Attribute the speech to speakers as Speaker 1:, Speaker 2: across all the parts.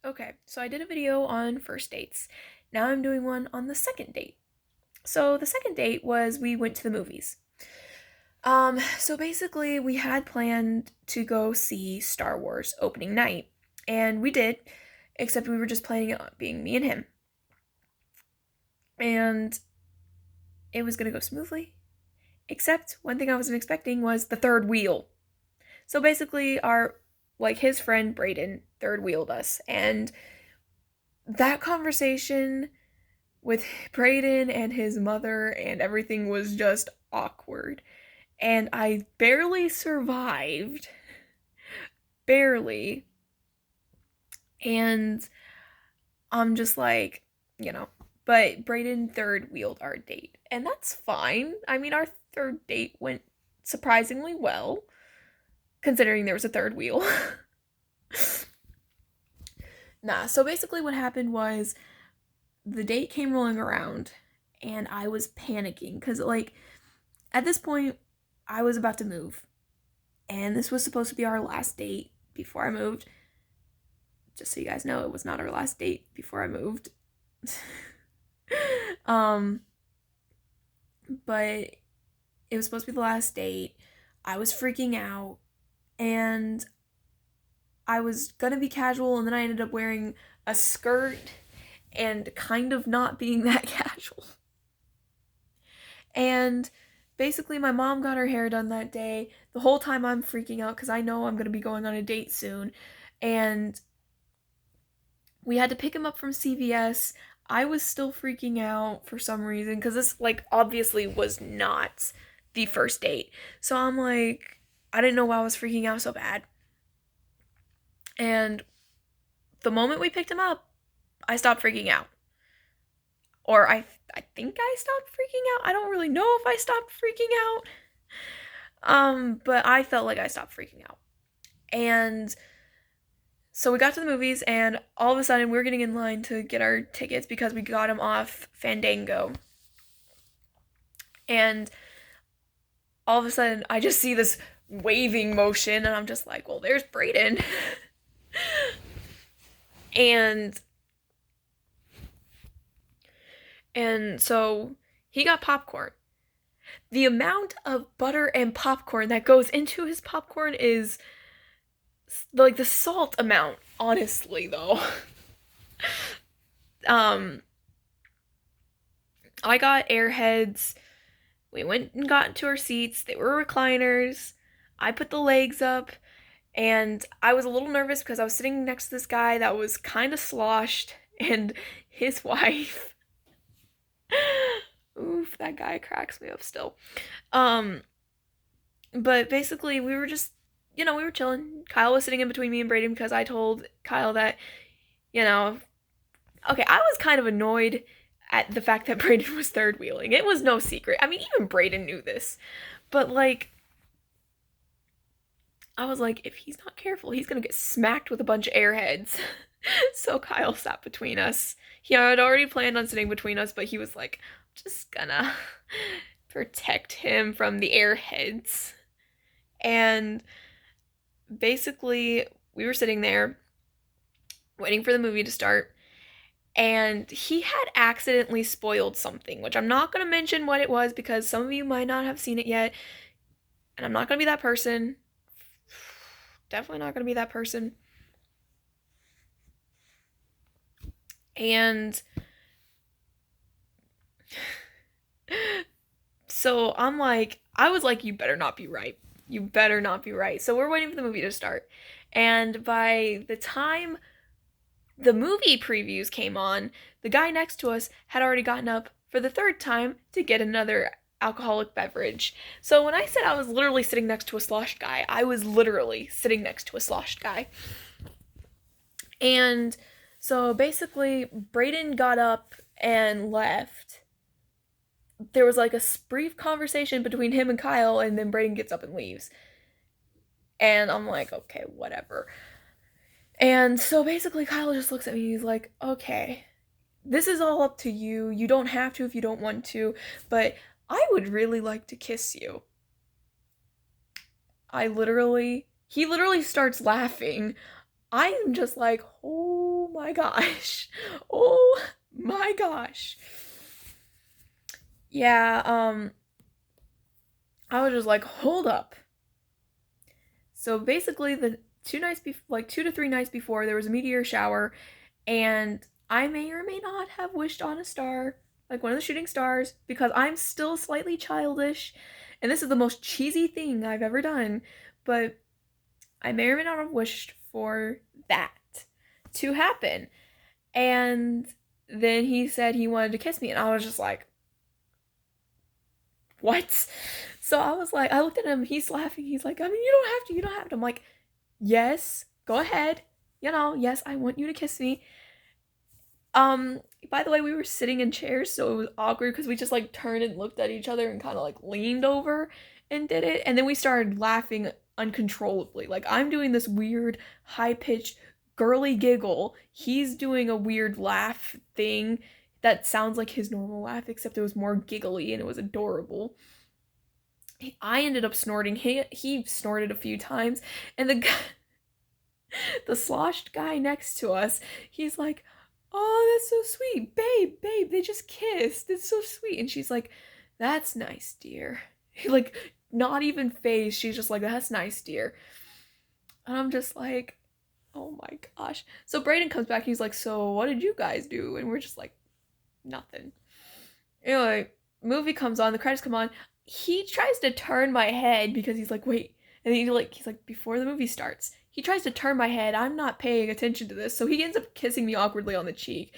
Speaker 1: Okay, so I did a video on first dates. Now I'm doing one on the second date. So the second date was we went to the movies. So basically we had planned to go see Star Wars opening night, and we did, except we were just planning it on being me and him. And it was gonna go smoothly, except one thing I wasn't expecting was the third wheel. So basically his friend Brayden third wheeled us, and that conversation with Brayden and his mother and everything was just awkward. And I barely survived. Barely. And I'm just like, but Brayden third wheeled our date. And that's fine. I mean, our third date went surprisingly well, considering there was a third wheel. So basically what happened was the date came rolling around and I was panicking because, at this point, I was about to move. And this was supposed to be our last date before I moved. Just so you guys know, it was not our last date before I moved. um, but it was supposed to be the last date. I was freaking out, and I was gonna be casual, and then I ended up wearing a skirt and kind of not being that casual. And basically, my mom got her hair done that day. The whole time I'm freaking out because I know I'm gonna be going on a date soon. And we had to pick him up from CVS. I was still freaking out for some reason because this, obviously was not the first date. So I'm like, I didn't know why I was freaking out so bad. And the moment we picked him up, I stopped freaking out. Or I think I stopped freaking out. I don't really know if I stopped freaking out. But I felt like I stopped freaking out. And so we got to the movies, and all of a sudden we were getting in line to get our tickets because we got them off Fandango. And all of a sudden I just see this waving motion, and I'm just like, well, there's Brayden. And so he got popcorn. The amount of butter and popcorn that goes into his popcorn is like the salt amount, honestly, though. I got Airheads. We went and got into our seats. They were recliners. I put the legs up, and I was a little nervous because I was sitting next to this guy that was kind of sloshed, and his wife. Oof, that guy cracks me up still. But basically we were just, we were chilling. Kyle was sitting in between me and Brayden because I told Kyle that, okay, I was kind of annoyed at the fact that Brayden was third wheeling. It was no secret. I mean, even Brayden knew this. But I was like, if he's not careful, he's gonna get smacked with a bunch of airheads. So Kyle sat between us. He had already planned on sitting between us, but he was like, just gonna protect him from the airheads. And basically, we were sitting there waiting for the movie to start, and he had accidentally spoiled something, which I'm not going to mention what it was because some of you might not have seen it yet, and I'm not going to be that person. Definitely not going to be that person. And so I was like, you better not be right. You better not be right. So we're waiting for the movie to start. And by the time the movie previews came on, the guy next to us had already gotten up for the third time to get another alcoholic beverage. So when I said I was literally sitting next to a sloshed guy, I was literally sitting next to a sloshed guy. And so basically, Brayden got up and left. There was a brief conversation between him and Kyle, and then Brayden gets up and leaves. And I'm like, okay, whatever. And so basically, Kyle just looks at me. He's like, okay, this is all up to you. You don't have to if you don't want to, but I would really like to kiss you. He literally starts laughing. I am just like, oh my gosh. Oh my gosh. Yeah, I was just like, hold up. So basically, the 2 nights before, like 2 to 3 nights before, there was a meteor shower, and I may or may not have wished on a star, like one of the shooting stars, because I'm still slightly childish, and this is the most cheesy thing I've ever done, but I may or may not have wished for that to happen. And then he said he wanted to kiss me, and I was just like, what? So I was like, I looked at him, he's laughing, he's like, I mean, you don't have to, you don't have to. I'm like, yes, go ahead. Yes, I want you to kiss me. Um, by the way, we were sitting in chairs, so it was awkward because we just like turned and looked at each other and kind of like leaned over and did it. And then we started laughing uncontrollably. Like I'm doing this weird high-pitched girly giggle. He's doing a weird laugh thing that sounds like his normal laugh, except it was more giggly and it was adorable. I ended up snorting. He snorted a few times, and the guy, the sloshed guy next to us, he's like, "Oh, that's so sweet, babe. They just kissed. It's so sweet." And she's like, "That's nice, dear." Like, not even phased. She's just like, "That's nice, dear." And I'm just like, "Oh my gosh." So Brayden comes back. He's like, "So what did you guys do?" And we're just like, "Nothing." Anyway, movie comes on. The credits come on. He tries to turn my head because he's like, "Wait." And then he's like, before the movie starts, he tries to turn my head. I'm not paying attention to this, so he ends up kissing me awkwardly on the cheek.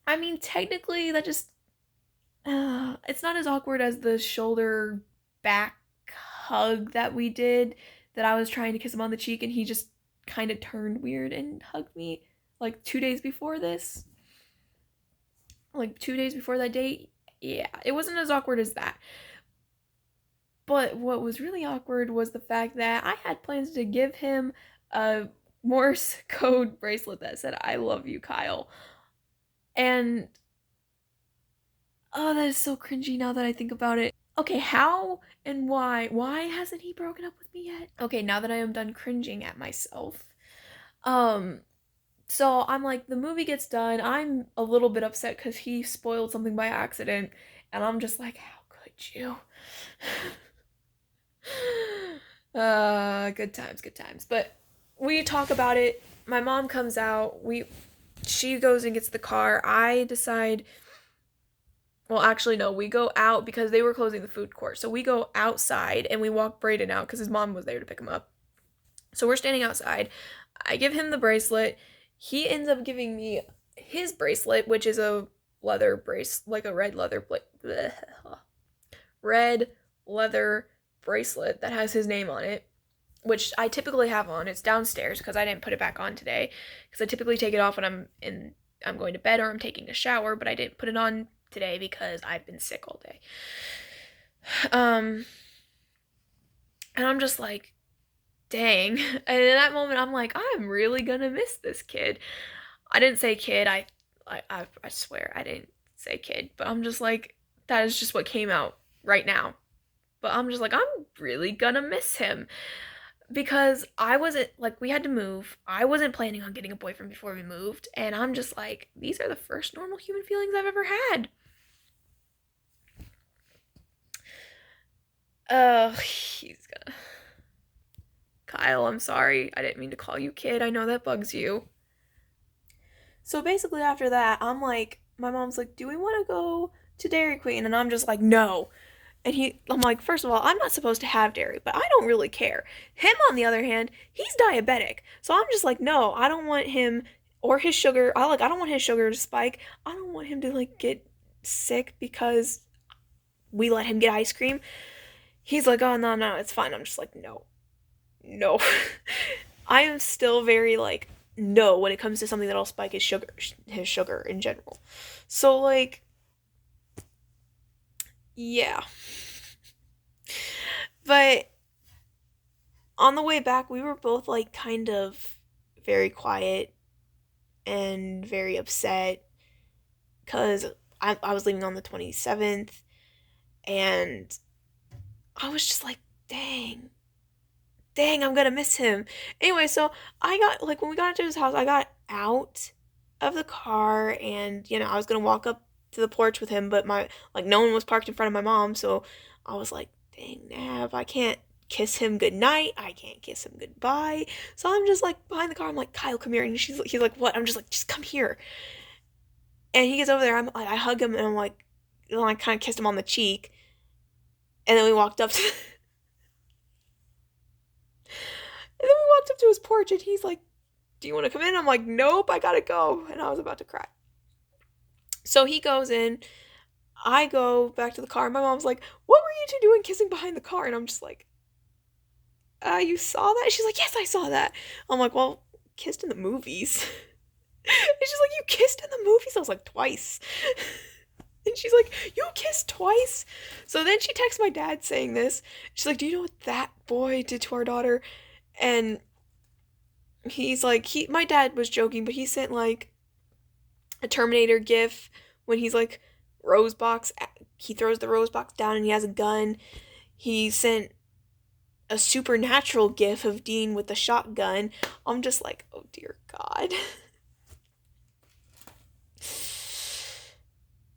Speaker 1: I mean, technically, that just it's not as awkward as the shoulder back hug that we did. That I was trying to kiss him on the cheek, and he just kind of turned weird and hugged me like 2 days before this. Like 2 days before that date. Yeah, it wasn't as awkward as that. But what was really awkward was the fact that I had plans to give him a Morse code bracelet that said, "I love you, Kyle." And oh, that is so cringy now that I think about it. Okay, how and why? Why hasn't he broken up with me yet? Okay, now that I am done cringing at myself. Um, so I'm like, the movie gets done. I'm a little bit upset because he spoiled something by accident. And I'm just like, how could you? Good times, good times. But we talk about it. My mom comes out. She goes and gets the car. I decide, well, actually no, we go out because they were closing the food court. So we go outside and we walk Brayden out because his mom was there to pick him up. So we're standing outside. I give him the bracelet. He ends up giving me his bracelet, which is a leather brace, like a red leather bracelet that has his name on it, which I typically have on. It's downstairs because I didn't put it back on today because I typically take it off when I'm going to bed or I'm taking a shower, but I didn't put it on today because I've been sick all day. And I'm just like, dang. And in that moment I'm like, I'm really gonna miss this kid. I didn't say kid. I swear I didn't say kid, but I'm just like, that is just what came out right now. But I'm just like, I'm really gonna miss him because I wasn't like, we had to move. I wasn't planning on getting a boyfriend before we moved, and I'm just like, these are the first normal human feelings I've ever had. He's gonna. Kyle, I'm sorry. I didn't mean to call you kid. I know that bugs you. So basically, after that, I'm like, my mom's like, do we want to go to Dairy Queen? And I'm just like, no. I'm like, first of all, I'm not supposed to have dairy, but I don't really care. Him, on the other hand, he's diabetic. So I'm just like, no, I don't want him or his sugar. I don't want his sugar to spike. I don't want him to like get sick because we let him get ice cream. He's like, oh, no, it's fine. I'm just like, no. I am still very like, no, when it comes to something that'll spike his sugar in general. So like, yeah. But on the way back, we were both like kind of very quiet and very upset because I was leaving on the 27th, and I was just like, dang, dang, I'm gonna miss him. Anyway, so I got like when we got into his house, I got out of the car and I was gonna walk up to the porch with him, but my like no one was parked in front of my mom, so I was like, dang Nav, I can't kiss him goodnight, I can't kiss him goodbye. So I'm just like behind the car, I'm like, Kyle, come here. And he's like, what? I'm just like, just come here. And he gets over there, I'm like, I hug him and I'm like, I kind of kissed him on the cheek. And then we walked up to and then we walked up to his porch and he's like, do you want to come in? I'm like, nope, I gotta go. And I was about to cry. So he goes in. I go back to the car. My mom's like, what were you two doing kissing behind the car? And I'm just like, you saw that? She's like, yes, I saw that. I'm like, well, kissed in the movies. And she's like, you kissed in the movies? I was like, twice. And she's like, you kissed twice? So then she texts my dad saying this. She's like, do you know what that boy did to our daughter? And he's like, my dad was joking, but he sent like a Terminator gif when he's like rose box. He throws the rose box down and he has a gun. He sent a supernatural gif of Dean with the shotgun. I'm just like, oh dear God.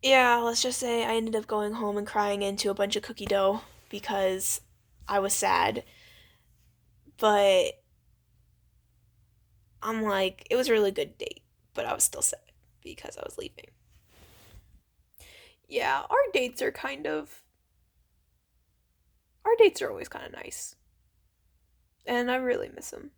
Speaker 1: Yeah, let's just say I ended up going home and crying into a bunch of cookie dough because I was sad. But I'm like, it was a really good date, but I was still sad because I was leaving. Yeah, our dates are always kind of nice. And I really miss him.